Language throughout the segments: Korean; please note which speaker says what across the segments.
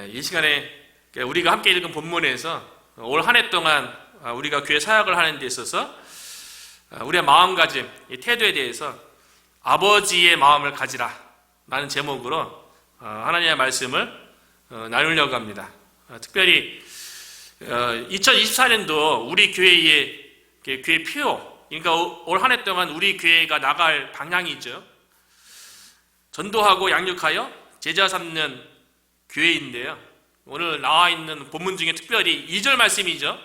Speaker 1: 이 시간에 우리가 함께 읽은 본문에서 올 한 해 동안 우리가 교회 사역을 하는 데 있어서 우리의 마음가짐, 이 태도에 대해서 아버지의 마음을 가지라 라는 제목으로 하나님의 말씀을 나누려고 합니다. 특별히 2024년도 우리 교회의 교회 표, 그러니까 올 한 해 동안 우리 교회가 나갈 방향이죠. 전도하고 양육하여 제자 삼는 교회인데요. 오늘 나와 있는 본문 중에 특별히 2절 말씀이죠.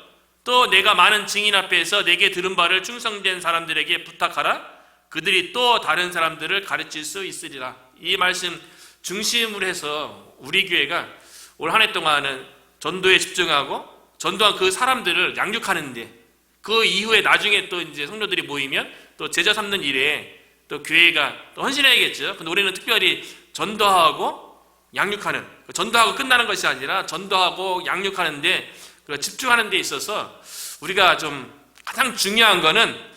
Speaker 1: 또 내가 많은 증인 앞에서 내게 들은 바를 충성된 사람들에게 부탁하라. 그들이 또 다른 사람들을 가르칠 수 있으리라. 이 말씀 중심으로 해서 우리 교회가 올 한 해 동안은 전도에 집중하고 전도한 그 사람들을 양육하는데, 그 이후에 나중에 또 이제 성도들이 모이면 또 제자 삼는 일에 또 교회가 또 헌신해야겠죠. 근데 우리는 특별히 전도하고 양육하는, 전도하고 끝나는 것이 아니라 전도하고 양육하는데 집중하는 데 있어서 우리가 좀 가장 중요한 거는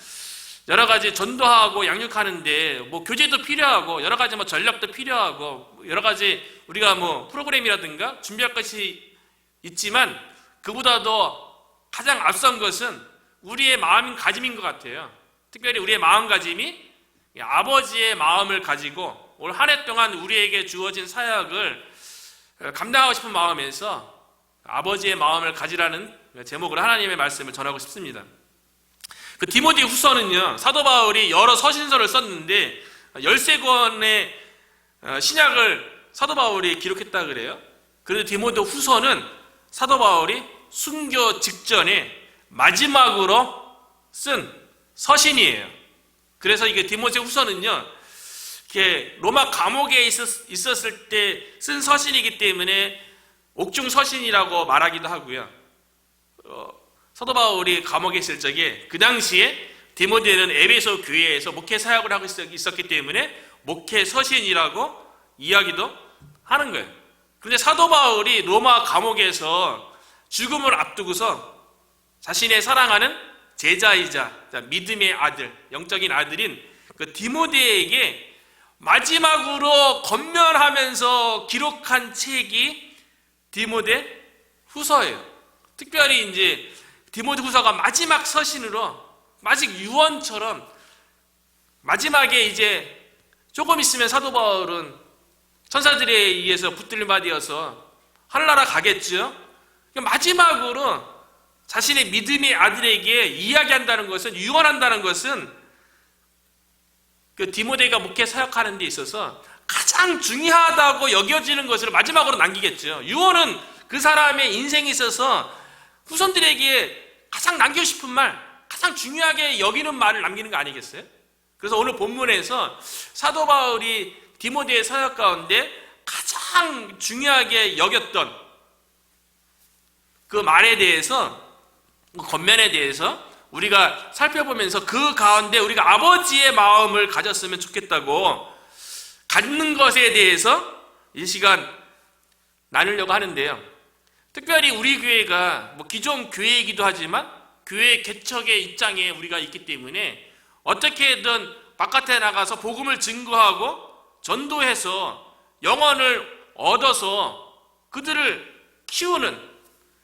Speaker 1: 여러 가지 전도하고 양육하는데 뭐 교재도 필요하고 여러 가지 뭐 전략도 필요하고 여러 가지 우리가 뭐 프로그램이라든가 준비할 것이 있지만 그보다도 가장 앞선 것은 우리의 마음가짐인 것 같아요. 특별히 우리의 마음가짐이 아버지의 마음을 가지고 올 한 해 동안 우리에게 주어진 사역을 감당하고 싶은 마음에서 아버지의 마음을 가지라는 제목으로 하나님의 말씀을 전하고 싶습니다. 그 디모데 후서는요, 사도 바울이 여러 서신서를 썼는데 13권의 신약을 사도 바울이 기록했다 그래요. 그래서 디모데 후서는 사도 바울이 순교 직전에 마지막으로 쓴 서신이에요. 그래서 이게 디모데 후서는요, 이렇게 로마 감옥에 있었을 때 쓴 서신이기 때문에 옥중 서신이라고 말하기도 하고요. 사도 바울이 감옥에 있을 적에 그 당시에 디모데는 에베소 교회에서 목회 사역을 하고 있었기 때문에 목회 서신이라고 이야기도 하는 거예요. 그런데 사도 바울이 로마 감옥에서 죽음을 앞두고서 자신의 사랑하는 제자이자 믿음의 아들, 영적인 아들인 그 디모데에게 마지막으로 권면하면서 기록한 책이 디모데 후서예요. 특별히 이제 디모데 후서가 마지막 서신으로 마지막 유언처럼 마지막에 이제 조금 있으면 사도 바울은 천사들에 의해서 붙들림 받아서 하늘나라 가겠죠. 마지막으로 자신의 믿음의 아들에게 이야기한다는 것은, 유언한다는 것은 그 디모데가 목회 사역하는 데 있어서 가장 중요하다고 여겨지는 것을 마지막으로 남기겠죠. 유언은 그 사람의 인생에 있어서 후손들에게 가장 남기고 싶은 말, 가장 중요하게 여기는 말을 남기는 거 아니겠어요? 그래서 오늘 본문에서 사도 바울이 디모데의 사역 가운데 가장 중요하게 여겼던 그 말에 대해서, 그 권면에 대해서 우리가 살펴보면서 그 가운데 우리가 아버지의 마음을 가졌으면 좋겠다고 갖는 것에 대해서 이 시간 나누려고 하는데요. 특별히 우리 교회가 뭐 기존 교회이기도 하지만 교회 개척의 입장에 우리가 있기 때문에 어떻게든 바깥에 나가서 복음을 증거하고 전도해서 영혼을 얻어서 그들을 키우는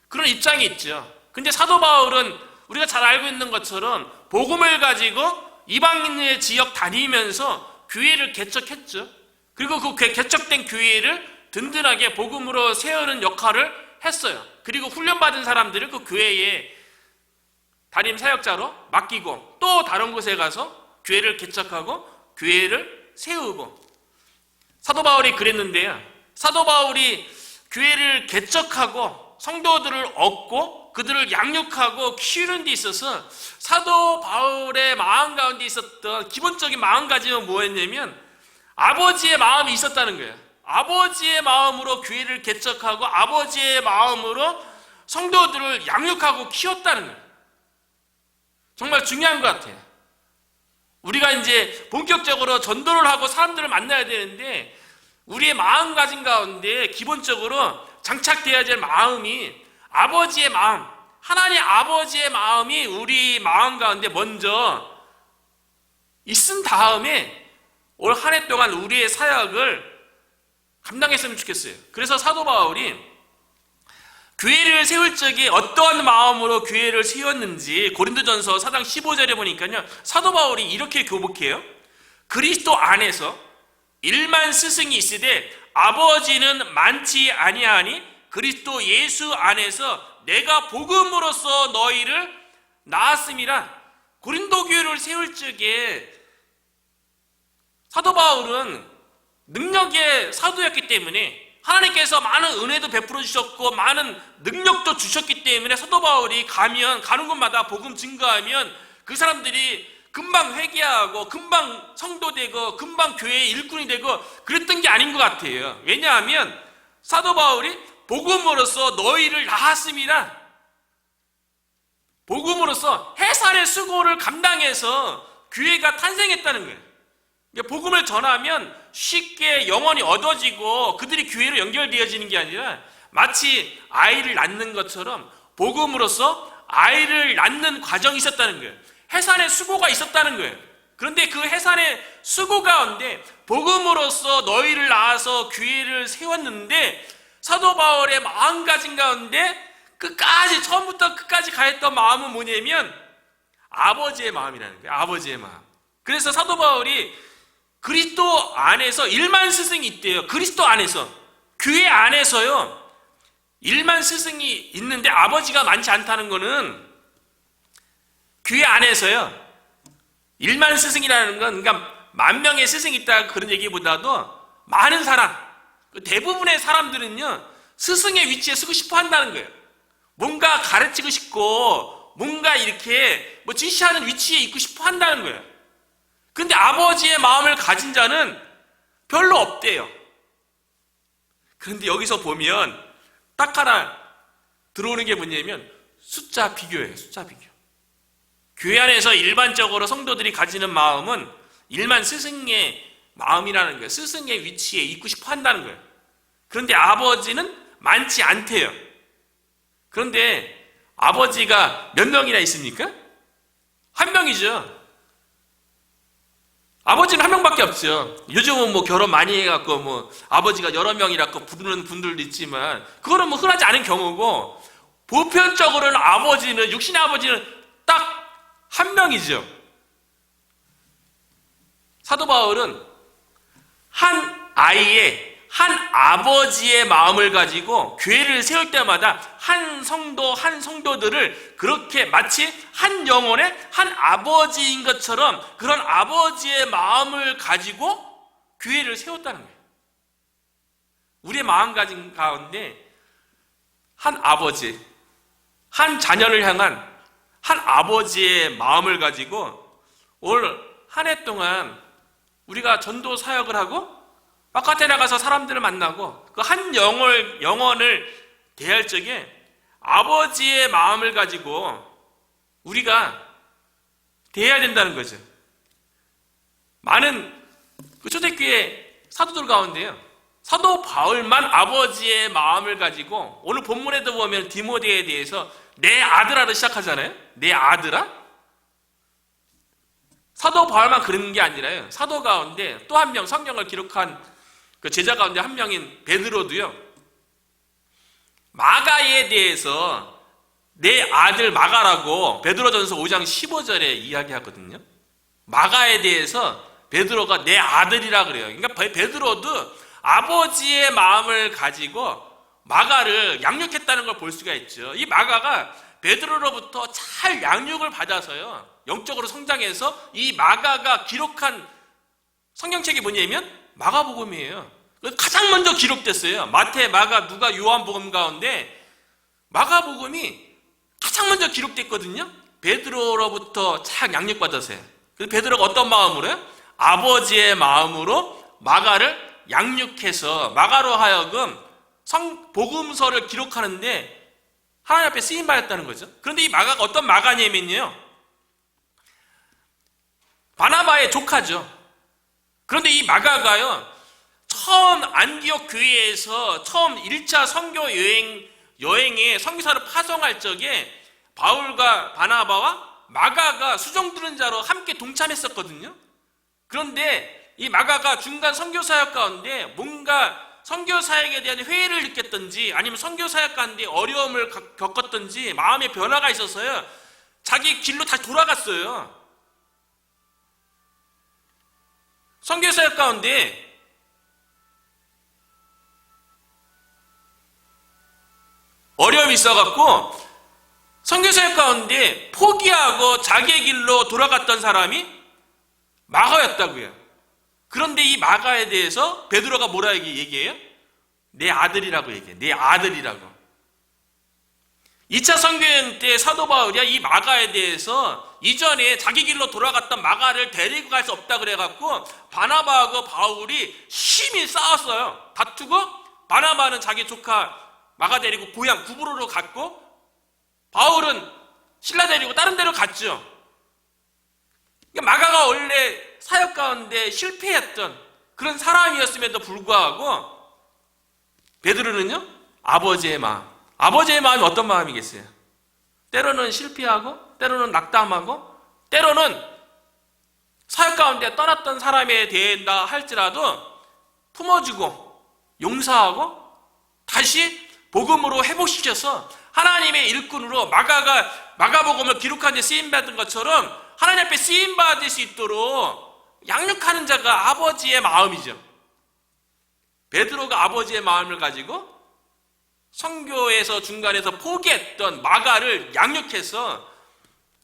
Speaker 1: 그런 입장이 있죠. 근데 사도 바울은 우리가 잘 알고 있는 것처럼 복음을 가지고 이방인의 지역 다니면서 교회를 개척했죠. 그리고 그 개척된 교회를 든든하게 복음으로 세우는 역할을 했어요. 그리고 훈련받은 사람들을 그 교회에 담임 사역자로 맡기고 또 다른 곳에 가서 교회를 개척하고 교회를 세우고. 사도 바울이 그랬는데요. 사도 바울이 교회를 개척하고 성도들을 얻고 그들을 양육하고 키우는 데 있어서 사도 바울의 마음 가운데 있었던 기본적인 마음가짐은 뭐였냐면 아버지의 마음이 있었다는 거예요. 아버지의 마음으로 교회를 개척하고 아버지의 마음으로 성도들을 양육하고 키웠다는 거예요. 정말 중요한 것 같아요. 우리가 이제 본격적으로 전도를 하고 사람들을 만나야 되는데 우리의 마음가짐 가운데 기본적으로 장착되어야 될 마음이 아버지의 마음, 하나님 아버지의 마음이 우리 마음 가운데 먼저 있은 다음에 올 한 해 동안 우리의 사역을 감당했으면 좋겠어요. 그래서 사도 바울이 교회를 세울 적에 어떠한 마음으로 교회를 세웠는지 고린도전서 4장 15절에 보니까요, 사도 바울이 이렇게 교복해요. 그리스도 안에서 일만 스승이 있으되 아버지는 많지 아니하니 그리스도 예수 안에서 내가 복음으로써 너희를 낳았음이라. 고린도 교회를 세울 적에 사도 바울은 능력의 사도였기 때문에 하나님께서 많은 은혜도 베풀어 주셨고 많은 능력도 주셨기 때문에 사도 바울이 가는 곳마다 복음 증거하면 그 사람들이 금방 회개하고 금방 성도되고 금방 교회의 일꾼이 되고 그랬던 게 아닌 것 같아요. 왜냐하면 사도 바울이 복음으로써 너희를 낳았음이라, 복음으로써 해산의 수고를 감당해서 교회가 탄생했다는 거예요. 복음을 전하면 쉽게 영혼이 얻어지고 그들이 교회로 연결되어지는 게 아니라 마치 아이를 낳는 것처럼 복음으로써 아이를 낳는 과정이 있었다는 거예요. 해산의 수고가 있었다는 거예요. 그런데 그 해산의 수고 가운데 복음으로써 너희를 낳아서 교회를 세웠는데 사도 바울의 마음가짐 가운데 끝까지 처음부터 끝까지 가했던 마음은 뭐냐면 아버지의 마음이라는 거예요. 아버지의 마음. 그래서 사도 바울이 그리스도 안에서 일만 스승이 있대요. 그리스도 안에서, 교회 안에서요, 일만 스승이 있는데 아버지가 많지 않다는 거는 교회 안에서요, 일만 스승이라는 건 그러니까 만 명의 스승이 있다 그런 얘기보다도 많은 사람, 대부분의 사람들은요 스승의 위치에 서고 싶어 한다는 거예요. 뭔가 가르치고 싶고 뭔가 이렇게 지시하는 위치에 있고 싶어 한다는 거예요. 근데 아버지의 마음을 가진 자는 별로 없대요. 그런데 여기서 보면 딱 하나 들어오는 게 뭐냐면 숫자 비교예요. 숫자 비교. 교회 안에서 일반적으로 성도들이 가지는 마음은 일만 스승의 마음이라는 거예요. 스승의 위치에 있고 싶어 한다는 거예요. 그런데 아버지는 많지 않대요. 그런데 아버지가 몇 명이나 있습니까? 한 명이죠. 아버지는 한 명밖에 없죠. 요즘은 결혼 많이 해갖고 아버지가 여러 명이라고 부르는 분들도 있지만 그거는 흔하지 않은 경우고 보편적으로는 아버지는, 육신의 아버지는 딱 한 명이죠. 사도 바울은 한 아이의, 한 아버지의 마음을 가지고 교회를 세울 때마다 한 성도, 한 성도들을 그렇게 마치 한 영혼의 한 아버지인 것처럼 그런 아버지의 마음을 가지고 교회를 세웠다는 거예요. 우리의 마음가짐 가운데 한 아버지, 한 자녀를 향한 한 아버지의 마음을 가지고 올 한 해 동안 우리가 전도 사역을 하고 바깥에 나가서 사람들을 만나고 그 한 영혼을 대할 적에 아버지의 마음을 가지고 우리가 대해야 된다는 거죠. 많은 초대교회 사도들 가운데요, 사도 바울만 아버지의 마음을 가지고 오늘 본문에도 보면 디모데에 대해서 내 아들아로 시작하잖아요. 내 아들아? 사도 바울만 그런 게 아니라요, 사도 가운데 또 한 명 성경을 기록한 그 제자 가운데 한 명인 베드로도요, 마가에 대해서 내 아들 마가라고 베드로전서 5장 15절에 이야기하거든요. 마가에 대해서 베드로가 내 아들이라 그래요. 그러니까 베드로도 아버지의 마음을 가지고 마가를 양육했다는 걸 볼 수가 있죠. 이 마가가 베드로로부터 잘 양육을 받아서요, 영적으로 성장해서 이 마가가 기록한 성경책이 뭐냐면 마가복음이에요. 가장 먼저 기록됐어요. 마태, 마가, 누가, 요한복음 가운데 마가복음이 가장 먼저 기록됐거든요. 베드로로부터 잘 양육받았어요. 그래서 베드로가 어떤 마음으로요? 아버지의 마음으로 마가를 양육해서 마가로 하여금 복음서를 기록하는데 하나님 앞에 쓰임받았다는 거죠. 그런데 이 마가가 어떤 마가냐면요, 바나바의 조카죠. 그런데 이 마가가요, 처음 안디옥 교회에서 처음 1차 선교 여행에 선교사를 파송할 적에 바울과 바나바와 마가가 수종 들은 자로 함께 동참했었거든요. 그런데 이 마가가 중간 선교 사역 가운데 뭔가 선교 사역에 대한 회의를 느꼈던지 아니면 선교 사역 가운데 어려움을 겪었던지 마음의 변화가 있어서요. 자기 길로 다시 돌아갔어요. 선교 사역 가운데 어려움이 있어갖고 선교 사역 가운데 포기하고 자기의 길로 돌아갔던 사람이 마가였다고요. 그런데 이 마가에 대해서 베드로가 뭐라 얘기해요? 내 아들이라고 얘기해요. 내 아들이라고. 2차 선교여행 때 사도 바울이 이 마가에 대해서 이전에 자기 길로 돌아갔던 마가를 데리고 갈 수 없다 그래갖고 바나바하고 바울이 심히 싸웠어요. 다투고 바나바는 자기 조카 마가 데리고 고향 구브로로 갔고 바울은 신라 데리고 다른 데로 갔죠. 마가가 원래 사역 가운데 실패했던 그런 사람이었음에도 불구하고 베드로는요, 아버지의 마음. 아버지의 마음이 어떤 마음이겠어요? 때로는 실패하고 때로는 낙담하고 때로는 사역 가운데 떠났던 사람에 대한다 할지라도 품어주고 용서하고 다시 복음으로 회복시켜서 하나님의 일꾼으로 마가복음을 기록한 데 쓰임받은 것처럼 하나님 앞에 쓰임받을 수 있도록 양육하는 자가 아버지의 마음이죠. 베드로가 아버지의 마음을 가지고 선교에서 중간에서 포기했던 마가를 양육해서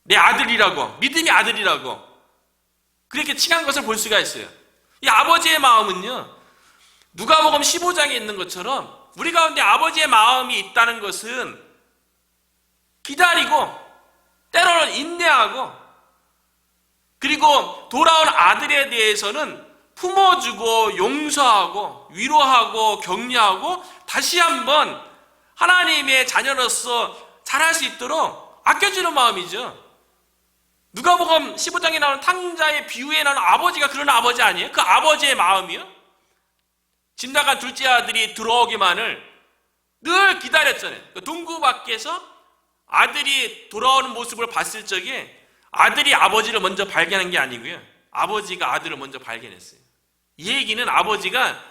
Speaker 1: 내 아들이라고, 믿음의 아들이라고 그렇게 칭한 것을 볼 수가 있어요. 이 아버지의 마음은요, 누가복음 15장에 있는 것처럼 우리 가운데 아버지의 마음이 있다는 것은 기다리고 때로는 인내하고 그리고 돌아온 아들에 대해서는 품어주고 용서하고 위로하고 격려하고 다시 한번 하나님의 자녀로서 자랄 수 있도록 아껴주는 마음이죠. 누가복음 15장에 나오는 탕자의 비유에 나오는 아버지가 그런 아버지 아니에요? 그 아버지의 마음이요? 집 나간 둘째 아들이 들어오기만을 늘 기다렸잖아요. 동구 밖에서 아들이 돌아오는 모습을 봤을 적에 아들이 아버지를 먼저 발견한 게 아니고요, 아버지가 아들을 먼저 발견했어요. 이 얘기는 아버지가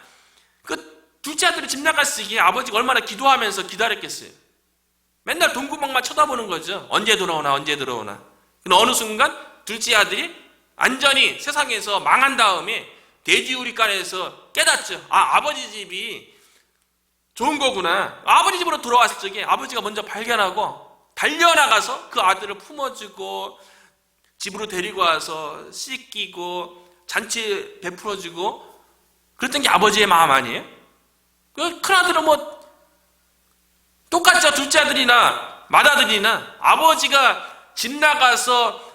Speaker 1: 그 둘째 아들이 집 나갔으기에 아버지가 얼마나 기도하면서 기다렸겠어요. 맨날 동구멍만 쳐다보는 거죠. 언제 들어오나 언제 들어오나. 근데 어느 순간 둘째 아들이 완전히 세상에서 망한 다음에 돼지우리간에서 깨닫죠. 아버지 집이 좋은 거구나. 아버지 집으로 돌아왔을 적에 아버지가 먼저 발견하고 달려나가서 그 아들을 품어주고 집으로 데리고 와서 씻기고 잔치 베풀어주고 그랬던 게 아버지의 마음 아니에요? 그 큰아들은 뭐 똑같죠. 둘째 아들이나 맏아들이나 아버지가 집 나가서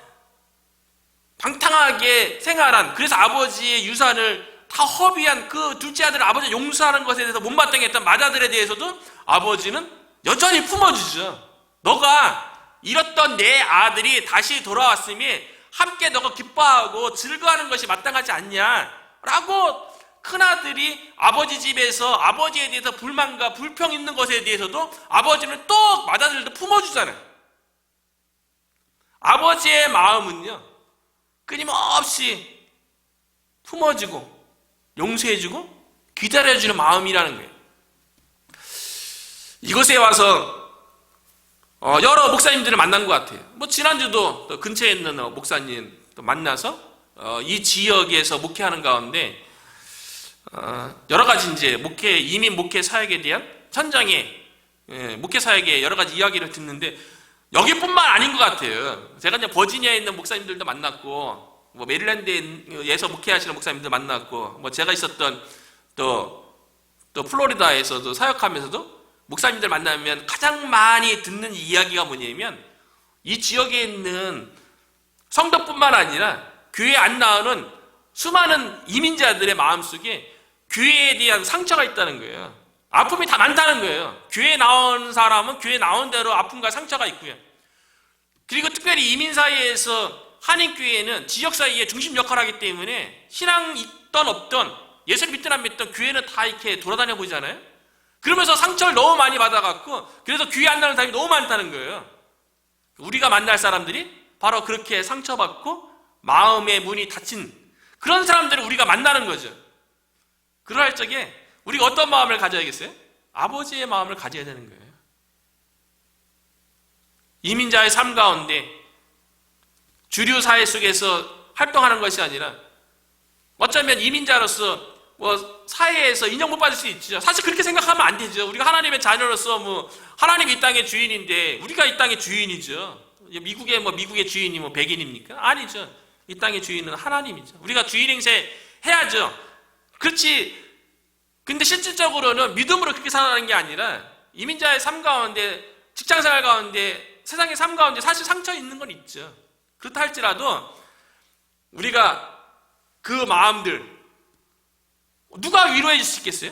Speaker 1: 방탕하게 생활한, 그래서 아버지의 유산을 다 허비한 그 둘째 아들 아버지 용서하는 것에 대해서 못마땅했던 맏아들에 대해서도 아버지는 여전히 품어주죠. 너가 잃었던 내 아들이 다시 돌아왔으니 함께 너가 기뻐하고 즐거워하는 것이 마땅하지 않냐 라고 큰아들이 아버지 집에서 아버지에 대해서 불만과 불평 있는 것에 대해서도 아버지는 또 맏아들도 품어주잖아요. 아버지의 마음은요, 끊임없이 품어주고 용서해주고 기다려주는 마음이라는 거예요. 이곳에 와서 여러 목사님들을 만난 것 같아요. 뭐 지난주도 또 근처에 있는 목사님 또 만나서 이 지역에서 목회하는 가운데 여러 가지 이제 이민 목회 사역에 대한 현장에 목회 사역의 여러 가지 이야기를 듣는데 여기뿐만 아닌 것 같아요. 제가 이제 버지니아에 있는 목사님들도 만났고, 뭐 메릴랜드에서 목회하시는 목사님들 만났고, 뭐 제가 있었던 또 플로리다에서도 사역하면서도 목사님들 만나면 가장 많이 듣는 이야기가 뭐냐면 이 지역에 있는 성도뿐만 아니라 교회 안 나오는 수많은 이민자들의 마음속에 교회에 대한 상처가 있다는 거예요. 아픔이 다 많다는 거예요. 교회 나온 사람은 교회 나온 대로 아픔과 상처가 있고요. 그리고 특별히 이민 사회에서 한인교회는 지역 사회의 중심 역할을 하기 때문에 신앙 있던 없던 예수 믿든 안 믿든 교회는 다 이렇게 돌아다녀 보잖아요. 그러면서 상처를 너무 많이 받아갖고 그래서 교회 안 나오는 사람이 너무 많다는 거예요. 우리가 만날 사람들이 바로 그렇게 상처받고 마음의 문이 닫힌 그런 사람들을 우리가 만나는 거죠. 그럴 적에 우리가 어떤 마음을 가져야겠어요? 아버지의 마음을 가져야 되는 거예요. 이민자의 삶 가운데 주류 사회 속에서 활동하는 것이 아니라 어쩌면 이민자로서 사회에서 인정 못 받을 수 있죠. 사실 그렇게 생각하면 안 되죠. 우리가 하나님의 자녀로서 하나님이 이 땅의 주인인데 우리가 이 땅의 주인이죠. 미국의 주인이 백인입니까? 아니죠. 이 땅의 주인은 하나님이죠. 우리가 주인 행세 해야죠. 그렇지. 근데 실질적으로는 믿음으로 그렇게 살아가는 게 아니라 이민자의 삶 가운데, 직장생활 가운데, 세상의 삶 가운데 사실 상처 있는 건 있죠. 그렇다 할지라도 우리가 그 마음들 누가 위로해 줄 수 있겠어요?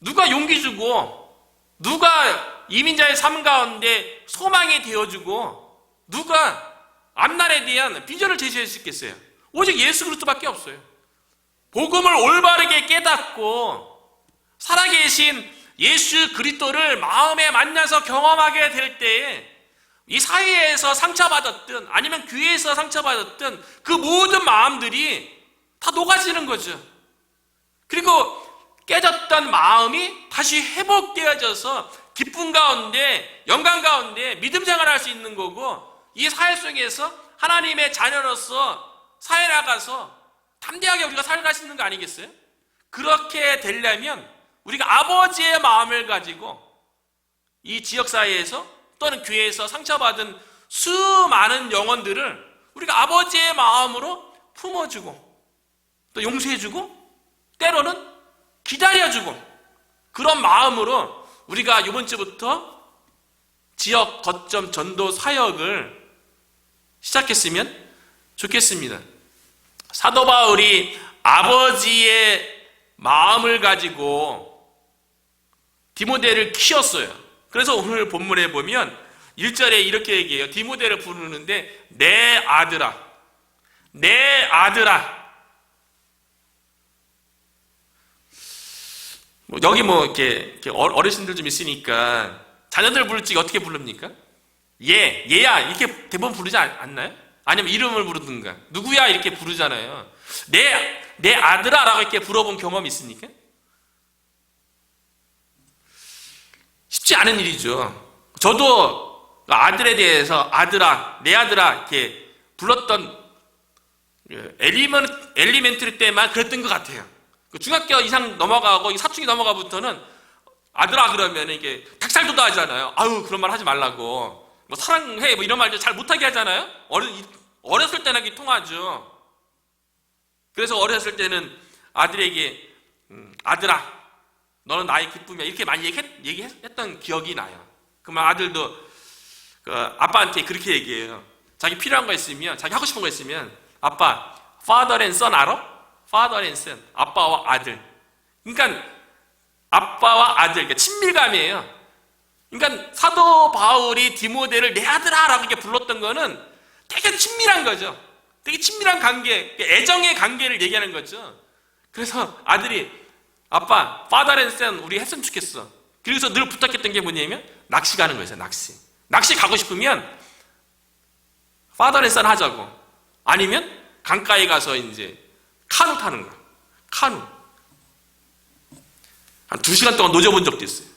Speaker 1: 누가 용기 주고, 누가 이민자의 삶 가운데 소망이 되어주고, 누가 앞날에 대한 비전을 제시할 수 있겠어요? 오직 예수 그리스도밖에 없어요. 복음을 올바르게 깨닫고 살아계신 예수 그리스도를 마음에 만나서 경험하게 될 때에 이 사회에서 상처받았든 아니면 교회에서 상처받았든 그 모든 마음들이 다 녹아지는 거죠. 그리고 깨졌던 마음이 다시 회복되어져서 기쁨 가운데, 영광 가운데 믿음 생활할 수 있는 거고, 이 사회 속에서 하나님의 자녀로서 사회 나가서 담대하게 우리가 살아갈 수 있는 거 아니겠어요? 그렇게 되려면 우리가 아버지의 마음을 가지고 이 지역사회에서 또는 교회에서 상처받은 수많은 영혼들을 우리가 아버지의 마음으로 품어주고 또 용서해주고 때로는 기다려주고 그런 마음으로 우리가 이번 주부터 지역 거점 전도 사역을 시작했으면 좋겠습니다. 사도 바울이 아버지의 마음을 가지고 디모데를 키웠어요. 그래서 오늘 본문에 보면 1절에 이렇게 얘기해요. 디모데를 부르는데 내 아들아, 내 아들아. 여기 이렇게 어르신들 좀 있으니까 자녀들 부를 때 어떻게 부릅니까? 얘야 이렇게 대부분 부르지 않나요? 아니면 이름을 부르든가 누구야 이렇게 부르잖아요. 내 아들아라고 이렇게 불러본 경험이 있습니까? 쉽지 않은 일이죠. 저도 아들에 대해서 아들아, 내 아들아 이렇게 불렀던 엘리멘터리 때만 그랬던 것 같아요. 중학교 이상 넘어가고 사춘기 넘어가부터는 아들아 그러면 이게 닭살 돋아하잖아요. 아유 그런 말 하지 말라고. 사랑해 이런 말도 잘 못하게 하잖아요. 어렸을 때는 이게 통하죠. 그래서 어렸을 때는 아들에게 아들아 너는 나의 기쁨이야 이렇게 많이 얘기했던 기억이 나요. 그러면 아들도 아빠한테 그렇게 얘기해요. 자기 필요한 거 있으면, 자기 하고 싶은 거 있으면 아빠 father and son 알아? father and son, 아빠와 아들. 그러니까 아빠와 아들, 그러니까 친밀감이에요. 그러니까 사도 바울이 디모데를 내 아들아 라고 이렇게 불렀던 거는 되게 친밀한 거죠. 되게 친밀한 관계, 애정의 관계를 얘기하는 거죠. 그래서 아들이 아빠, father and son 우리 했으면 좋겠어. 그래서 늘 부탁했던 게 뭐냐면 낚시 가는 거였어요. 낚시 가고 싶으면 father and son 하자고. 아니면 강가에 가서 이제 카누 타는 거야. 카누. 한 2시간 동안 노져본 적도 있어요.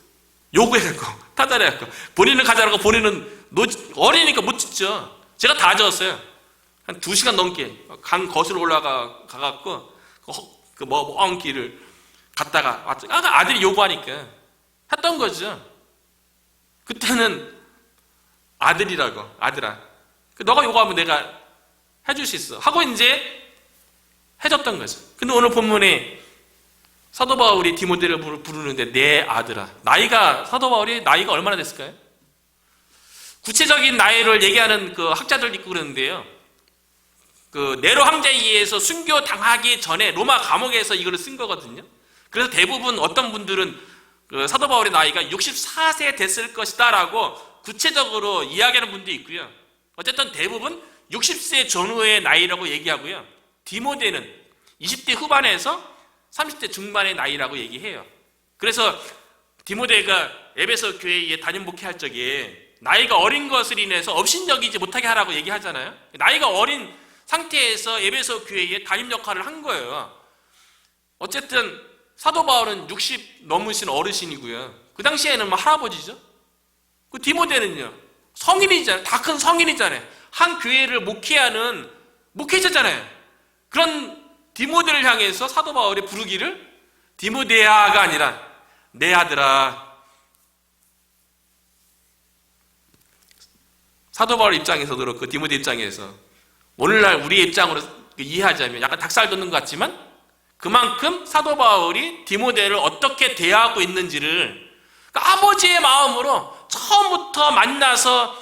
Speaker 1: 요구해갖고 타달해갖고 본인은 가자라고 본인은 어리니까 못 짓죠. 제가 다 졌어요. 한 2시간 넘게 강 거슬러 올라가갖고 먼 길을 갔다가 왔죠. 아들이 요구하니까 했던 거죠. 그때는 아들이라고 아들아 너가 요구하면 내가 해줄 수 있어 하고 이제 해줬던 거죠. 근데 오늘 본문에 사도 바울이 디모데를 부르는데 내 아들아. 사도 바울이 나이가 얼마나 됐을까요? 구체적인 나이를 얘기하는 그 학자들 있고 그러는데요. 네로 황제에 의해서 순교 당하기 전에 로마 감옥에서 이거를 쓴 거거든요. 그래서 대부분 어떤 분들은 사도 바울의 나이가 64세 됐을 것이다 라고 구체적으로 이야기하는 분도 있고요. 어쨌든 대부분 60세 전후의 나이라고 얘기하고요. 디모데는 20대 후반에서 30대 중반의 나이라고 얘기해요. 그래서 디모데가 에베소 교회에 단임 목회할 적에 나이가 어린 것을 인해서 업신여기지 못하게 하라고 얘기하잖아요. 나이가 어린 상태에서 에베소 교회에 단임 역할을 한 거예요. 어쨌든 사도 바울은 60 넘으신 어르신이고요. 그 당시에는 뭐 할아버지죠. 그 디모데는요, 성인이잖아요. 다 큰 성인이잖아요. 한 교회를 목회하는 목회자잖아요. 그런 디모데를 향해서 사도 바울이 부르기를 디모데야가 아니라 내 아들아. 사도 바울 입장에서도 그렇고 디모데 입장에서 오늘날 우리의 입장으로 이해하자면 약간 닭살 돋는 것 같지만 그만큼 사도 바울이 디모데를 어떻게 대하고 있는지를, 그러니까 아버지의 마음으로 처음부터 만나서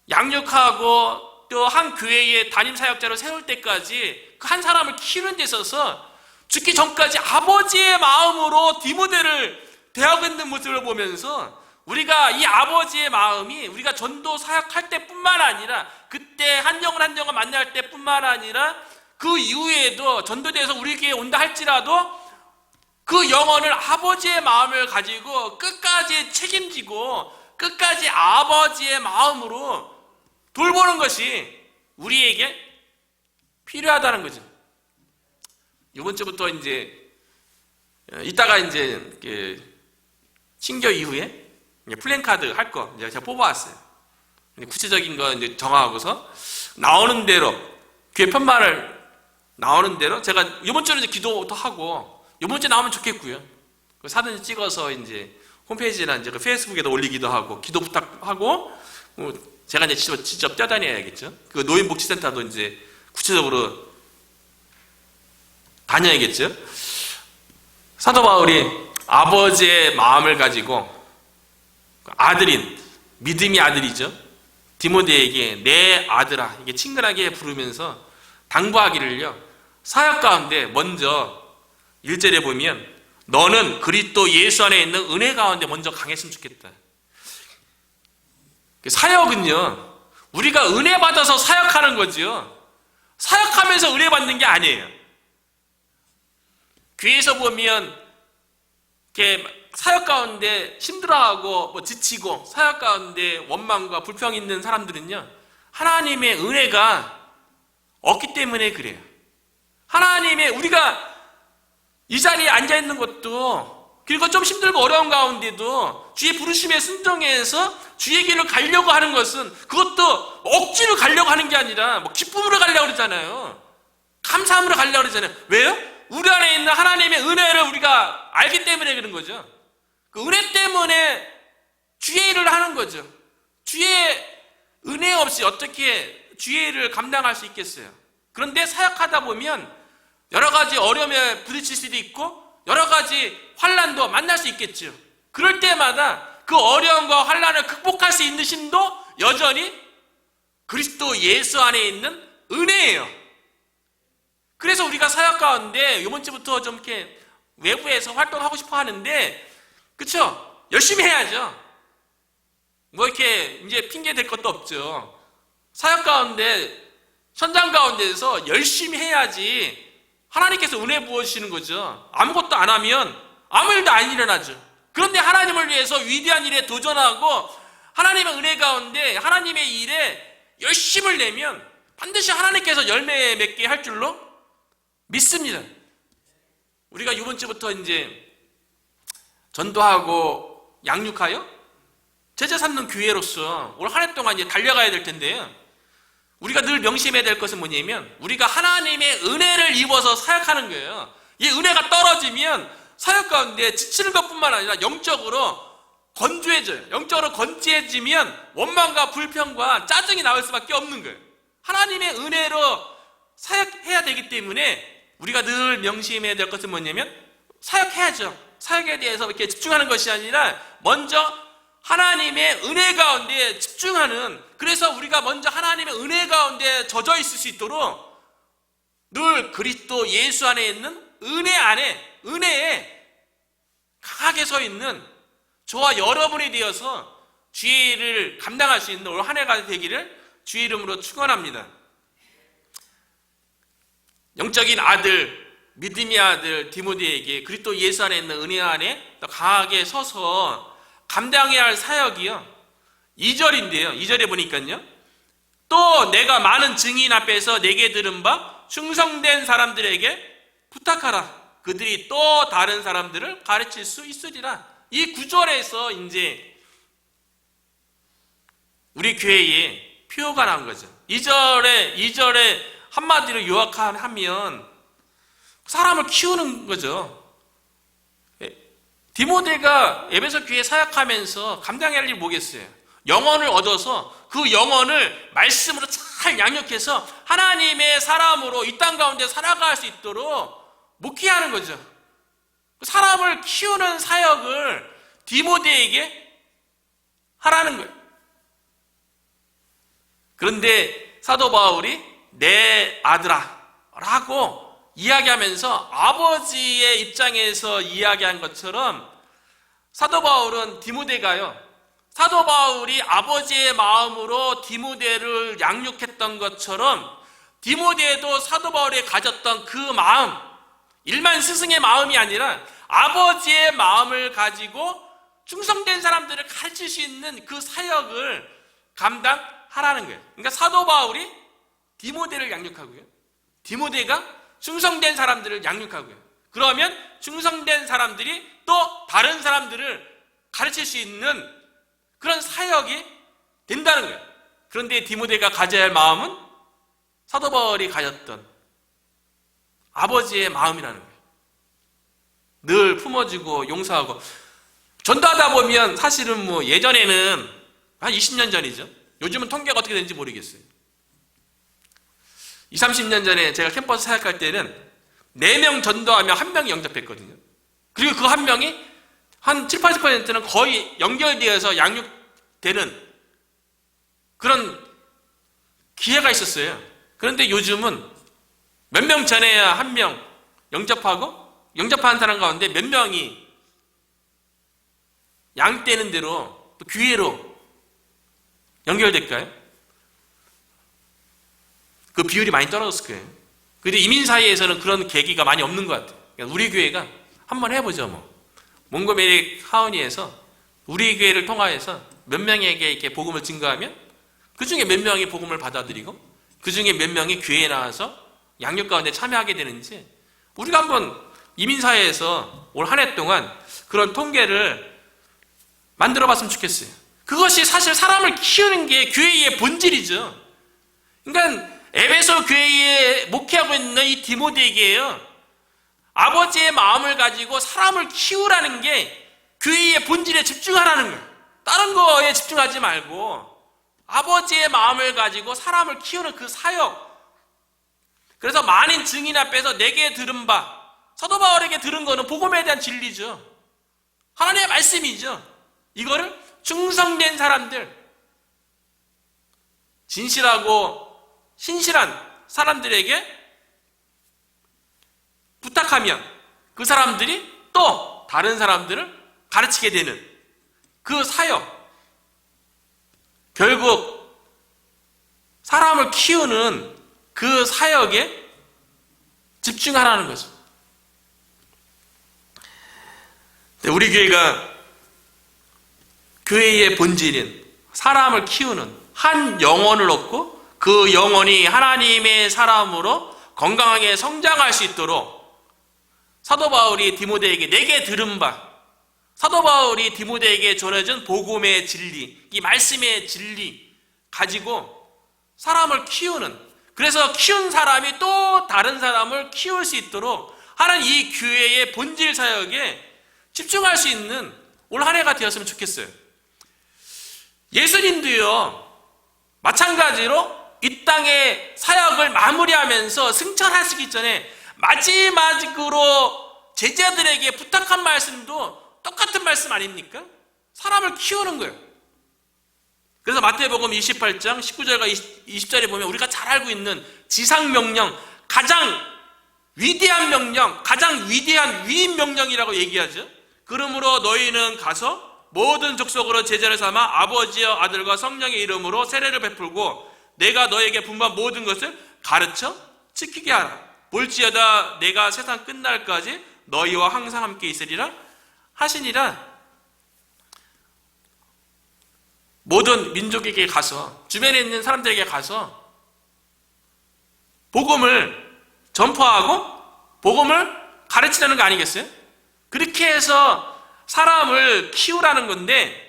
Speaker 1: 양육하고 또 한 교회의 담임 사역자로 세울 때까지 그 한 사람을 키우는 데 있어서 죽기 전까지 아버지의 마음으로 디모데를 대하고 있는 모습을 보면서 우리가 이 아버지의 마음이 우리가 전도 사역할 때뿐만 아니라 그때 한 영혼 한 영혼 만날 때뿐만 아니라 그 이후에도 전도대에서 우리에게 온다 할지라도 그 영혼을 아버지의 마음을 가지고 끝까지 책임지고 끝까지 아버지의 마음으로 돌보는 것이 우리에게 필요하다는 거죠. 이번 주부터 이제 이따가 이제 신교 이후에 플랜카드 할 거 제가 뽑아왔어요. 구체적인 거 이제 정하고서 나오는 대로 교회 편말을 나오는 대로 제가 이번 주는 이제 기도도 하고 이번 주에 나오면 좋겠고요. 사진 찍어서 이제 홈페이지나 이제 그 페이스북에도 올리기도 하고 기도 부탁하고 제가 이제 직접 뛰어다녀야겠죠. 그 노인복지센터도 이제 구체적으로 다녀야겠죠. 사도 바울이 아버지의 마음을 가지고 아들인 믿음의 아들이죠. 디모데에게 내 아들아 이게 친근하게 부르면서 당부하기를요. 사역 가운데 먼저 1절에 보면 너는 그리스도 예수 안에 있는 은혜 가운데 먼저 강했으면 좋겠다. 사역은요, 우리가 은혜 받아서 사역하는 거죠. 사역하면서 은혜 받는 게 아니에요. 교회에서 보면 이렇게 사역 가운데 힘들어하고 지치고 사역 가운데 원망과 불평이 있는 사람들은요, 하나님의 은혜가 없기 때문에 그래요. 하나님의 우리가 이 자리에 앉아 있는 것도, 그리고 좀 힘들고 어려운 가운데도 주의 부르심에 순종해서 주의 길을 가려고 하는 것은 그것도 억지로 가려고 하는 게 아니라 기쁨으로 가려고 그러잖아요. 감사함으로 가려고 그러잖아요. 왜요? 우리 안에 있는 하나님의 은혜를 우리가 알기 때문에 그런 거죠. 그 은혜 때문에 주의 일을 하는 거죠. 주의 은혜 없이 어떻게 주의 일을 감당할 수 있겠어요? 그런데 사역하다 보면 여러 가지 어려움에 부딪힐 수도 있고 여러 가지 환난도 만날 수 있겠죠. 그럴 때마다 그 어려움과 환난을 극복할 수 있는 힘도 여전히 그리스도 예수 안에 있는 은혜예요. 그래서 우리가 사역 가운데 이번 주부터 좀 이렇게 외부에서 활동하고 싶어 하는데, 그쵸? 열심히 해야죠. 이렇게 이제 핑계 댈 것도 없죠. 사역 가운데, 현장 가운데에서 열심히 해야지 하나님께서 은혜 부어주시는 거죠. 아무것도 안 하면 아무 일도 안 일어나죠. 그런데 하나님을 위해서 위대한 일에 도전하고 하나님의 은혜 가운데 하나님의 일에 열심을 내면 반드시 하나님께서 열매 맺게 할 줄로 믿습니다. 우리가 이번 주부터 이제 전도하고 양육하여 제자 삼는 교회로서 올 한 해 동안 이제 달려가야 될 텐데요. 우리가 늘 명심해야 될 것은 뭐냐면 우리가 하나님의 은혜를 입어서 사역하는 거예요. 이 은혜가 떨어지면 사역 가운데 지치는 것뿐만 아니라 영적으로 건조해져요. 영적으로 건조해지면 원망과 불평과 짜증이 나올 수밖에 없는 거예요. 하나님의 은혜로 사역해야 되기 때문에 우리가 늘 명심해야 될 것은 뭐냐면 사역해야죠. 사역에 대해서 이렇게 집중하는 것이 아니라 먼저 하나님의 은혜 가운데 집중하는, 그래서 우리가 먼저 하나님의 은혜 가운데 젖어 있을 수 있도록 늘 그리스도 예수 안에 있는 은혜 안에, 은혜에 강하게 서 있는 저와 여러분이 되어서 주의 일을 감당할 수 있는 올 한 해가 되기를 주의 이름으로 축원합니다. 영적인 아들, 믿음의 아들 디모데에게 그리스도 예수 안에 있는 은혜 안에 더 강하게 서서 감당해야 할 사역이요. 2절인데요. 2절에 보니까요. 또 내가 많은 증인 앞에서 내게 들은 바 충성된 사람들에게 부탁하라. 그들이 또 다른 사람들을 가르칠 수 있으리라. 이 구절에서 이제 우리 교회에 표가 나온 거죠. 2절에 한마디로 요약하면 사람을 키우는 거죠. 디모데가 에베소 교회에 사역하면서 감당해야 할 일이 뭐겠어요? 영혼을 얻어서 그 영혼을 말씀으로 잘 양육해서 하나님의 사람으로 이 땅 가운데 살아갈 수 있도록 목회하는 거죠. 사람을 키우는 사역을 디모데에게 하라는 거예요. 그런데 사도 바울이 내 아들아 라고 이야기하면서 아버지의 입장에서 이야기한 것처럼 사도 바울은 디모데가요, 사도 바울이 아버지의 마음으로 디모데를 양육했던 것처럼 디모데도 사도 바울이 가졌던 그 마음, 일반 스승의 마음이 아니라 아버지의 마음을 가지고 충성된 사람들을 가르칠 수 있는 그 사역을 감당하라는 거예요. 그러니까 사도 바울이 디모데를 양육하고요, 디모데가 충성된 사람들을 양육하고요. 그러면 충성된 사람들이 또 다른 사람들을 가르칠 수 있는 그런 사역이 된다는 거예요. 그런데 디모데가 가져야 할 마음은 사도 바울이 가졌던 아버지의 마음이라는 거예요. 늘 품어주고 용서하고. 전도하다 보면 사실은 뭐 예전에는 한 20년 전이죠. 요즘은 통계가 어떻게 되는지 모르겠어요. 20, 30년 전에 제가 캠퍼스 사역할 때는 4명 전도하면 1명이 영접했거든요. 그리고 그 1명이 한 7, 80%는 거의 연결되어서 양육되는 그런 기회가 있었어요. 그런데 요즘은 몇 명 전에야 1명 영접하고, 영접하는 사람 가운데 몇 명이 양육되는 대로 또 기회로 연결될까요? 그 비율이 많이 떨어졌을 거예요. 근데 이민 사이에서는 그런 계기가 많이 없는 것 같아요. 그러니까 우리 교회가 한번 해보죠. 몽고메리 하원이에서 우리 교회를 통하여서 몇 명에게 이렇게 복음을 증거하면 그 중에 몇 명이 복음을 받아들이고 그 중에 몇 명이 교회에 나와서 양육 가운데 참여하게 되는지 우리가 한번 이민사회에서 올 한 해 동안 그런 통계를 만들어 봤으면 좋겠어요. 그것이 사실 사람을 키우는 게 교회의 본질이죠. 그러니까 에베소 교회에 목회하고 있는 이 디모데에게요, 아버지의 마음을 가지고 사람을 키우라는 게 교회의 본질에 집중하라는 거예요. 다른 거에 집중하지 말고 아버지의 마음을 가지고 사람을 키우는 그 사역. 그래서 많은 증인 앞에서 내게 들은 바, 사도 바울에게 들은 거는 복음에 대한 진리죠. 하나님의 말씀이죠. 이거를 충성된 사람들, 진실하고 신실한 사람들에게 부탁하면 그 사람들이 또 다른 사람들을 가르치게 되는 그 사역. 결국 사람을 키우는 그 사역에 집중하라는 거죠. 우리 교회가 교회의 본질인 사람을 키우는, 한 영혼을 얻고 그 영혼이 하나님의 사람으로 건강하게 성장할 수 있도록 사도 바울이 디모데에게 내게 들은 바, 사도 바울이 디모데에게 전해준 복음의 진리, 이 말씀의 진리 가지고 사람을 키우는, 그래서 키운 사람이 또 다른 사람을 키울 수 있도록 하는 이 교회의 본질 사역에 집중할 수 있는 올 한 해가 되었으면 좋겠어요. 예수님도요, 마찬가지로 이 땅의 사역을 마무리하면서 승천하시기 전에 마지막으로 제자들에게 부탁한 말씀도 똑같은 말씀 아닙니까? 사람을 키우는 거예요. 그래서 마태복음 28장 19절과 20절에 보면 우리가 잘 알고 있는 지상명령, 가장 위대한 명령, 가장 위대한 위임 명령이라고 얘기하죠. 그러므로 너희는 가서 모든 족속으로 제자를 삼아 아버지와 아들과 성령의 이름으로 세례를 베풀고 내가 너에게 분부한 모든 것을 가르쳐 지키게 하라. 볼지어다 내가 세상 끝날까지 너희와 항상 함께 있으리라 하시니라. 모든 민족에게 가서, 주변에 있는 사람들에게 가서 복음을 전파하고 복음을 가르치라는 거 아니겠어요? 그렇게 해서 사람을 키우라는 건데,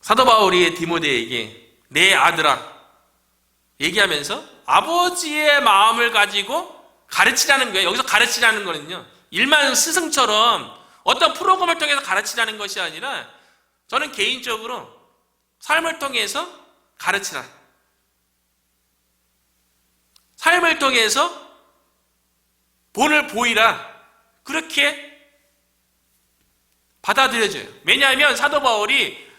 Speaker 1: 사도 바울이 디모데에게 내 아들아 얘기하면서 아버지의 마음을 가지고 가르치라는 거예요. 여기서 가르치라는 거는요, 일반 스승처럼 어떤 프로그램을 통해서 가르치라는 것이 아니라 저는 개인적으로 삶을 통해서 가르치라, 삶을 통해서 본을 보이라, 그렇게 받아들여져요. 왜냐하면 사도 바울이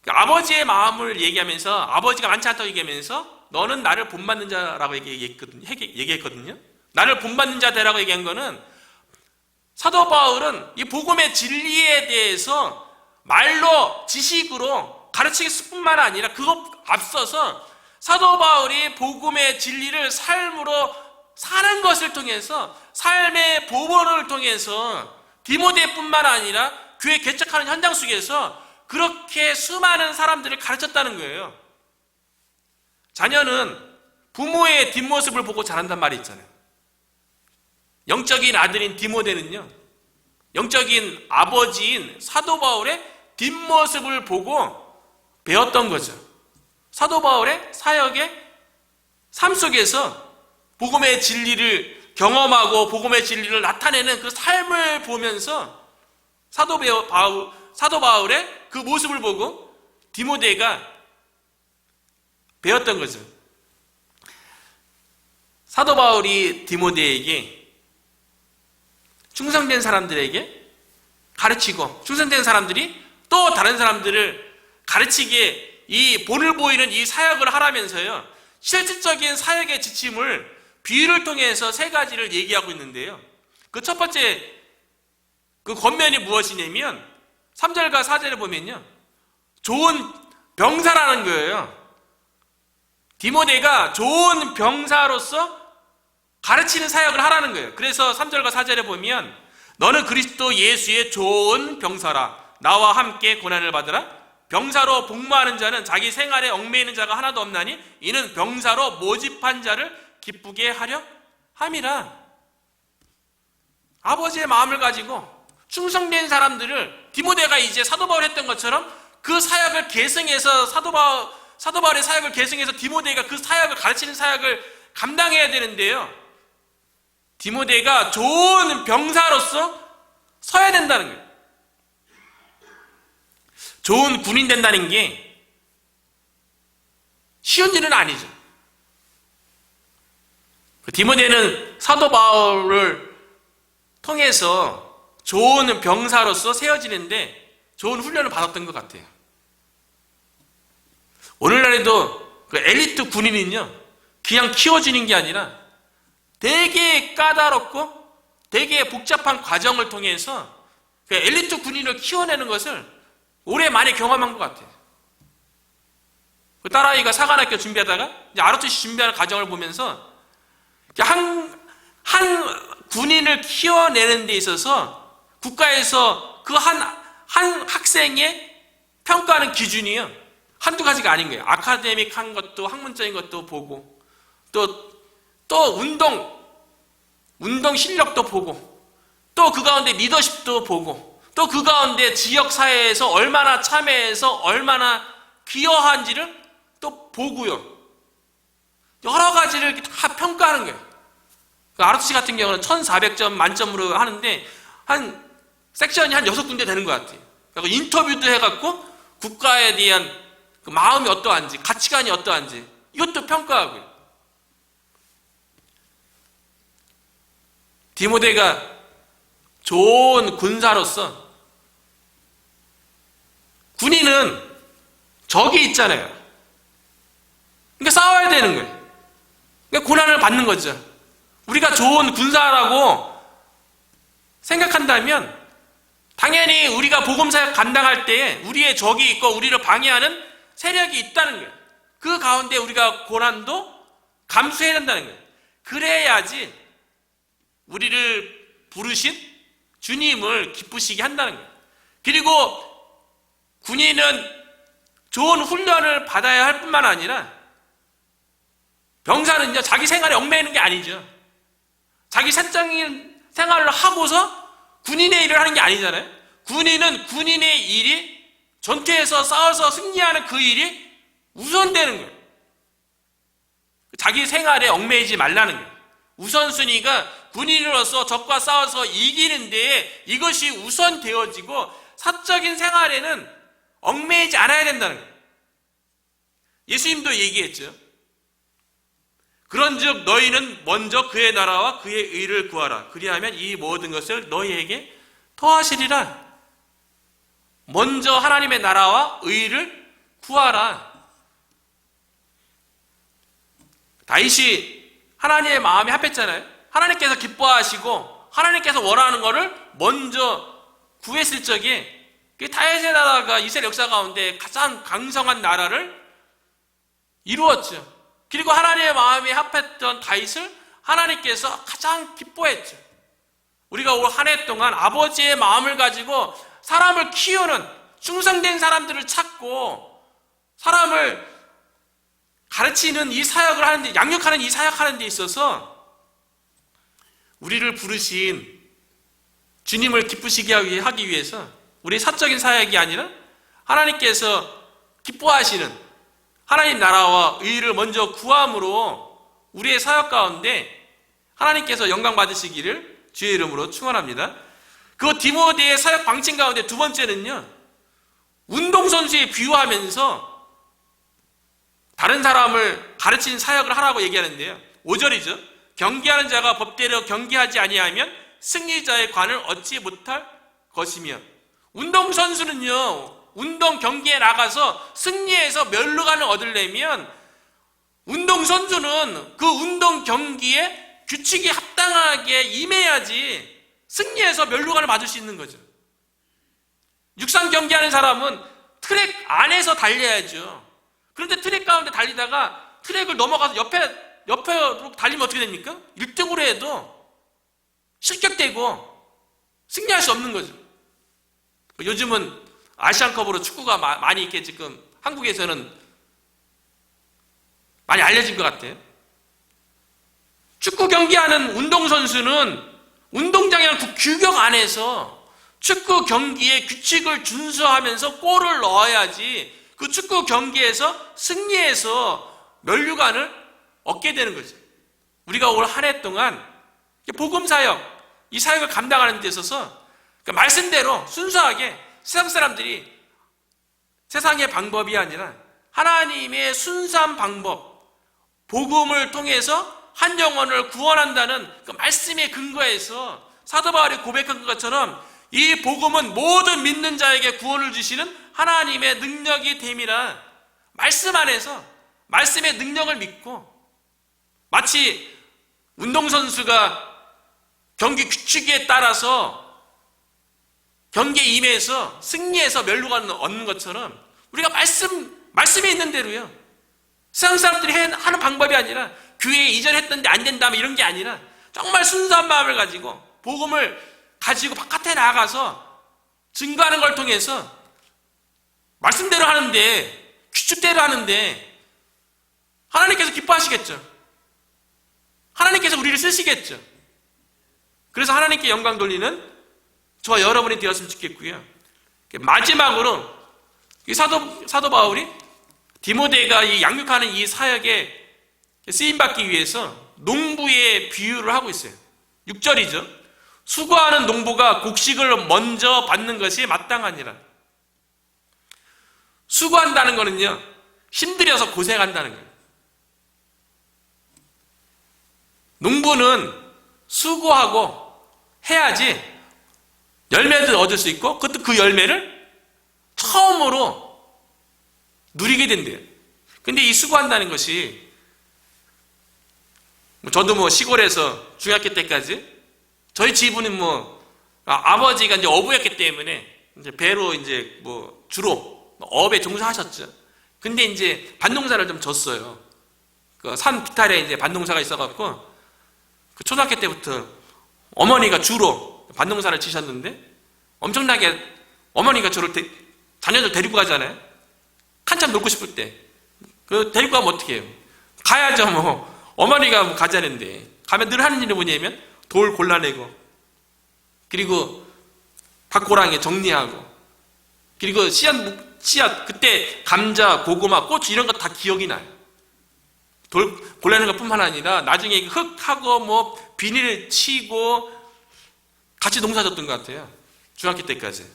Speaker 1: 아버지의 마음을 얘기하면서, 아버지가 많지 않다고 얘기하면서 너는 나를 본받는 자라고 얘기했거든요. 나를 본받는 자 되라고 얘기한 거는, 사도 바울은 이 복음의 진리에 대해서 말로 지식으로 가르치기 뿐만 아니라 그것 앞서서 사도 바울이 복음의 진리를 삶으로 사는 것을 통해서, 삶의 보본을 통해서 디모데뿐만 아니라 교회 개척하는 현장 속에서 그렇게 수많은 사람들을 가르쳤다는 거예요. 자녀는 부모의 뒷모습을 보고 자란단 말이 있잖아요. 영적인 아들인 디모데는요, 영적인 아버지인 사도 바울의 뒷모습을 보고 배웠던 거죠. 사도 바울의 사역의 삶 속에서 복음의 진리를 경험하고 복음의 진리를 나타내는 그 삶을 보면서 사도 바울의 그 모습을 보고 디모데가 배웠던 거죠. 사도 바울이 디모데에게 충성된 사람들에게 가르치고, 충성된 사람들이 또 다른 사람들을 가르치게 이 본을 보이는 이 사역을 하라면서요, 실질적인 사역의 지침을 비유를 통해서 세 가지를 얘기하고 있는데요, 그 첫 번째 그 권면이 무엇이냐면 3절과 4절을 보면요, 좋은 병사라는 거예요. 디모데가 좋은 병사로서 가르치는 사역을 하라는 거예요. 그래서 3절과 4절에 보면 너는 그리스도 예수의 좋은 병사라. 나와 함께 고난을 받으라. 병사로 복무하는 자는 자기 생활에 얽매이는 자가 하나도 없나니 이는 병사로 모집한 자를 기쁘게 하려 함이라. 아버지의 마음을 가지고 충성된 사람들을, 디모데가 이제 사도 바울 했던 것처럼 그 사역을 계승해서 사도 바울의 사역을 계승해서 디모데가 그 사역을, 가르치는 사역을 감당해야 되는데요, 디모데가 좋은 병사로서 서야 된다는 거예요. 좋은 군인 된다는 게 쉬운 일은 아니죠. 디모데는 사도 바울을 통해서 좋은 병사로서 세워지는데 좋은 훈련을 받았던 것 같아요. 오늘날에도 그 엘리트 군인은요, 그냥 키워지는 게 아니라 되게 까다롭고 되게 복잡한 과정을 통해서 그 엘리트 군인을 키워내는 것을 오래 많이 경험한 것 같아요. 그 딸아이가 사관학교 준비하다가 이제 ROTC 준비하는 과정을 보면서 한 군인을 키워내는 데 있어서 국가에서 그 한 학생의 평가하는 기준이요, 한두 가지가 아닌 거예요. 아카데믹한 것도, 학문적인 것도 보고, 또 운동 실력도 보고, 또 그 가운데 리더십도 보고, 또 그 가운데 지역사회에서 얼마나 참여해서 얼마나 기여한지를 또 보고요. 여러 가지를 다 평가하는 거예요. ROTC 같은 경우는 1400점 만점으로 하는데 한 섹션이 한 6군데 되는 것 같아요. 그리고 인터뷰도 해갖고 국가에 대한 그 마음이 어떠한지, 가치관이 어떠한지 이것도 평가하고요. 디모데가 좋은 군사로서, 군인은 적이 있잖아요. 그러니까 싸워야 되는 거예요. 그러니까 고난을 받는 거죠. 우리가 좋은 군사라고 생각한다면 당연히 우리가 복음사역 감당할 때 우리의 적이 있고 우리를 방해하는 세력이 있다는 거예요. 그 가운데 우리가 고난도 감수해야 된다는 거예요. 그래야지 우리를 부르신 주님을 기쁘시게 한다는 거예요. 그리고 군인은 좋은 훈련을 받아야 할 뿐만 아니라, 병사는요 자기 생활에 얽매이는 게 아니죠. 자기 사적인 생활을 하고서 군인의 일을 하는 게 아니잖아요. 군인은 군인의 일이 전투에서 싸워서 승리하는 그 일이 우선되는 거예요. 자기 생활에 얽매이지 말라는 거예요. 우선순위가 군인으로서 적과 싸워서 이기는 데에 이것이 우선되어지고 사적인 생활에는 얽매이지 않아야 된다는 거예요. 예수님도 얘기했죠. 그런즉 너희는 먼저 그의 나라와 그의 의를 구하라. 그리하면 이 모든 것을 너희에게 더하시리라. 먼저 하나님의 나라와 의를 구하라. 다윗이 하나님의 마음에 합했잖아요. 하나님께서 기뻐하시고 하나님께서 원하는 것을 먼저 구했을 적에 다윗의 나라가 이스라엘 역사 가운데 가장 강성한 나라를 이루었죠. 그리고 하나님의 마음에 합했던 다윗을 하나님께서 가장 기뻐했죠. 우리가 올 한 해 동안 아버지의 마음을 가지고 사람을 키우는 충성된 사람들을 찾고 사람을 가르치는 이 사역을 하는데, 양육하는 이 사역하는 데 있어서 우리를 부르신 주님을 기쁘시게 하기 위해서 우리 사적인 사역이 아니라 하나님께서 기뻐하시는 하나님 나라와 의를 먼저 구함으로 우리의 사역 가운데 하나님께서 영광 받으시기를 주의 이름으로 축원합니다. 그 디모데의 사역 방침 가운데 두 번째는요, 운동선수에 비유하면서 다른 사람을 가르치는 사역을 하라고 얘기하는데요. 5절이죠. 경기하는 자가 법대로 경기하지 아니하면 승리자의 관을 얻지 못할 것이며, 운동선수는요, 운동 경기에 나가서 승리해서 면류관을 얻으려면 운동선수는 그 운동 경기에 규칙에 합당하게 임해야지 승리해서 면류관을 받을 수 있는 거죠. 육상 경기하는 사람은 트랙 안에서 달려야죠. 그런데 트랙 가운데 달리다가 트랙을 넘어가서 옆으로 달리면 어떻게 됩니까? 1등으로 해도 실격되고 승리할 수 없는 거죠. 요즘은 아시안컵으로 축구가 많이 이렇게 지금 한국에서는 많이 알려진 것 같아요. 축구 경기하는 운동선수는 운동장이라는 그 규격 안에서 축구 경기의 규칙을 준수하면서 골을 넣어야지 그 축구 경기에서 승리해서 면류관을 얻게 되는 거죠. 우리가 올 한 해 동안 복음사역, 이 사역을 감당하는 데 있어서 말씀대로 순수하게 세상 사람들이 세상의 방법이 아니라 하나님의 순수한 방법, 복음을 통해서 한 영혼을 구원한다는 그 말씀의 근거에서 사도 바울이 고백한 것처럼 이 복음은 모든 믿는 자에게 구원을 주시는 하나님의 능력이 됨이라, 말씀 안에서 말씀의 능력을 믿고, 마치 운동선수가 경기 규칙에 따라서 경기에 임해서 승리해서 면류관을 얻는 것처럼 우리가 말씀에 있는 대로요, 세상 사람들이 하는 방법이 아니라 교회에 이전했던데 안 된다 이런 게 아니라 정말 순수한 마음을 가지고 복음을 가지고 바깥에 나가서 증거하는 걸 통해서 말씀대로 하는데, 규칙대로 하는데 하나님께서 기뻐하시겠죠. 하나님께서 우리를 쓰시겠죠. 그래서 하나님께 영광 돌리는 저와 여러분이 되었으면 좋겠고요. 마지막으로 사도 바울이 디모데가 이 양육하는 이 사역에 쓰임받기 위해서 농부의 비유를 하고 있어요. 6절이죠. 수고하는 농부가 곡식을 먼저 받는 것이 마땅하니라. 수고한다는 거는요, 힘들여서 고생한다는 거예요. 농부는 수고하고 해야지 열매를 얻을 수 있고, 그것도 그 열매를 처음으로 누리게 된대요. 근데 이 수고한다는 것이, 저도 시골에서 중학교 때까지 저희 집은 아버지가 이제 어부였기 때문에 이제 배로 이제 주로 어업에 종사하셨죠. 근데 이제 밭농사를 좀 졌어요. 그 산 비탈에 이제 밭농사가 있어갖고 그 초등학교 때부터 어머니가 주로 밭농사를 지셨는데, 엄청나게 어머니가 저를 자녀들 데리고 가잖아요. 한참 놀고 싶을 때. 그 데리고 가면 어떻게 해요? 가야죠. 어머니가 가자는데. 가면 늘 하는 일이 뭐냐면 돌 골라내고, 그리고 밭고랑에 정리하고, 그리고 씨앗 그때 감자, 고구마, 고추 이런 거 다 기억이 나요. 돌 골라내는 것뿐만 아니라 나중에 흙하고 뭐 비닐을 치고 같이 농사졌던 것 같아요. 중학교 때까지.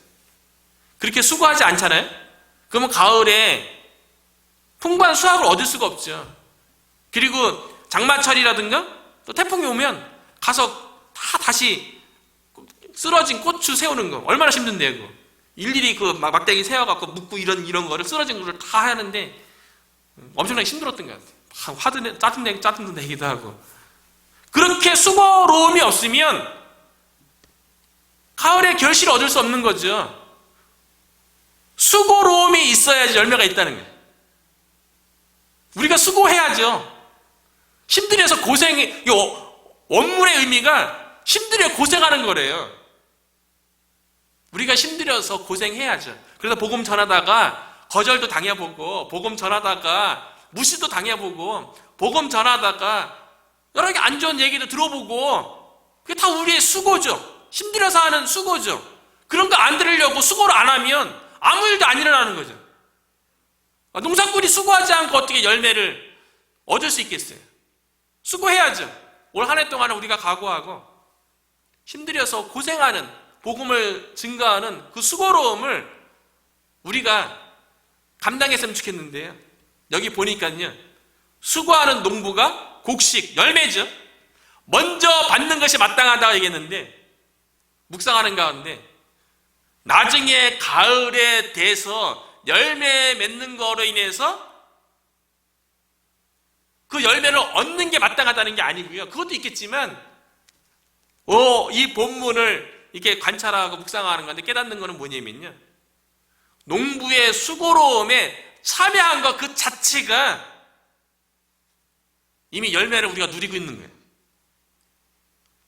Speaker 1: 그렇게 수고하지 않잖아요? 그러면 가을에 풍부한 수확을 얻을 수가 없죠. 그리고 장마철이라든가 또 태풍이 오면 가서 다시 쓰러진 고추 세우는 거 얼마나 힘든데요. 그거. 일일이 그 막대기 세워갖고 묶고 이런 거를 쓰러진 거를 다 하는데 엄청나게 힘들었던 것 같아요. 짜증내기도 하고. 그렇게 수고로움이 없으면 가을에 결실을 얻을 수 없는 거죠. 수고로움이 있어야지 열매가 있다는 거예요. 우리가 수고해야죠. 힘들어서 고생이, 원문의 의미가 힘들어 고생하는 거래요. 우리가 힘들어서 고생해야죠. 그래서 복음 전하다가 거절도 당해보고, 복음 전하다가 무시도 당해보고, 복음 전하다가 여러 개 안 좋은 얘기도 들어보고, 그게 다 우리의 수고죠. 힘들어서 하는 수고죠. 그런 거 안 들으려고 수고를 안 하면 아무 일도 안 일어나는 거죠. 농사꾼이 수고하지 않고 어떻게 열매를 얻을 수 있겠어요? 수고해야죠. 올 한 해 동안은 우리가 각오하고 힘들어서 고생하는, 복음을 증거하는 그 수고로움을 우리가 감당했으면 좋겠는데요. 여기 보니까요, 수고하는 농부가 곡식, 열매죠. 먼저 받는 것이 마땅하다고 얘기했는데, 묵상하는 가운데 나중에 가을에 돼서 열매 맺는 거로 인해서 그 열매를 얻는 게 마땅하다는 게 아니고요. 그것도 있겠지만 이 본문을 이렇게 관찰하고 묵상하는 건데 깨닫는 거는 뭐냐면요, 농부의 수고로움에 참여한 것 그 자체가 이미 열매를 우리가 누리고 있는 거예요.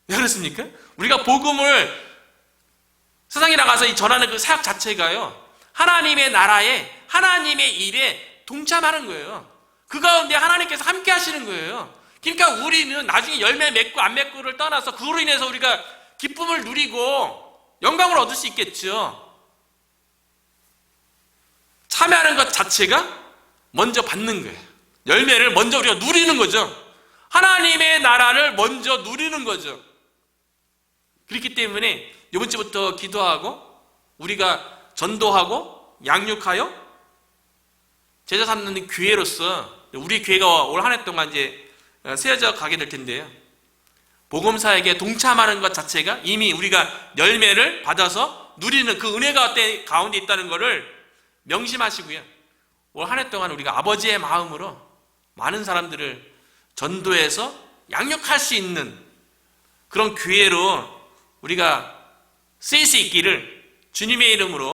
Speaker 1: 왜 그렇습니까? 우리가 복음을 세상에 나가서 전하는 그 사역 자체가요, 하나님의 나라에, 하나님의 일에 동참하는 거예요. 그 가운데 하나님께서 함께 하시는 거예요. 그러니까 우리는 나중에 열매 맺고 안 맺고를 떠나서 그로 인해서 우리가 기쁨을 누리고 영광을 얻을 수 있겠죠. 참여하는 것 자체가 먼저 받는 거예요. 열매를 먼저 우리가 누리는 거죠. 하나님의 나라를 먼저 누리는 거죠. 그렇기 때문에 이번 주부터 기도하고 우리가 전도하고 양육하여 제자 삼는 교회로서 우리 교회가 올 한 해 동안 이제 세워져 가게 될 텐데요. 복음사에게 동참하는 것 자체가 이미 우리가 열매를 받아서 누리는 그 은혜가 가운데 있다는 것을 명심하시고요. 올 한 해 동안 우리가 아버지의 마음으로 많은 사람들을 전도해서 양육할 수 있는 그런 교회로 우리가 쓰일 수 있기를 주님의 이름으로